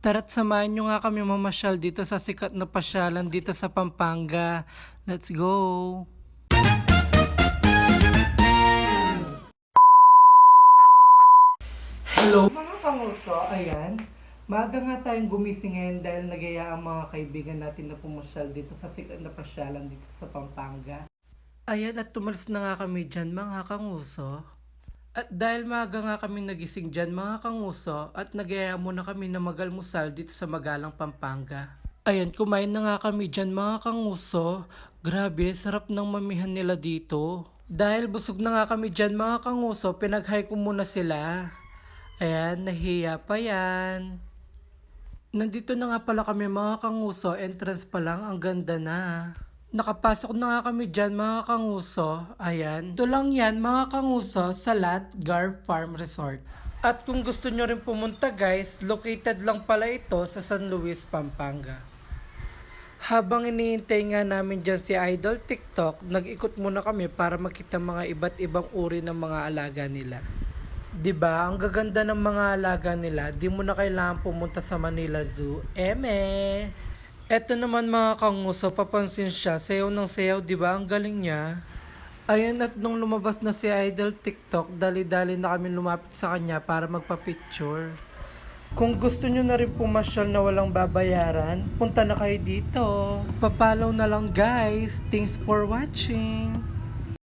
Tara't samahan nyo nga kami mamasyal dito sa sikat na pasyalan dito sa Pampanga. Let's go! Hello mga kanguso, ayan. Maaga nga tayong gumising ngayon dahil nagaya ang mga kaibigan natin na pumasyal dito sa sikat na pasyalan dito sa Pampanga. Ayan, at tumalis na nga kami dyan mga kanguso. At dahil maaga nga kami nagising dyan mga kanguso at nagaya muna kami na magalmusal dito sa Magalang Pampanga. Ayan, kumain na nga kami dyan mga kanguso. Grabe, sarap ng mamihan nila dito. Dahil busog na nga kami dyan mga kanguso, pinag-hi ko muna sila. Ayan, nahiya pa yan. Nandito na nga pala kami mga kanguso, entrance pa lang, ang ganda na. Nakapasok na nga kami dyan mga kanguso. Ayan. Ito lang yan mga kanguso sa Latgar Farm Resort. At kung gusto nyo rin pumunta guys, located lang pala ito sa San Luis, Pampanga. Habang iniintay nga namin dyan si Idol TikTok, nag-ikot muna kami para makita mga iba't ibang uri ng mga alaga nila. 'Di ba? Ang gaganda ng mga alaga nila. Di mo na kailangan pumunta sa Manila Zoo. Eme! Eto naman mga kanguso, papansin siya, sayaw ng sayaw, di ba? Ang galing niya. Ayun, at nung lumabas na si Idol TikTok, dali-dali na kami lumapit sa kanya para magpa-picture. Kung gusto nyo na rin pumasyal na walang babayaran, punta na kayo dito. Papalaw na lang guys. Thanks for watching.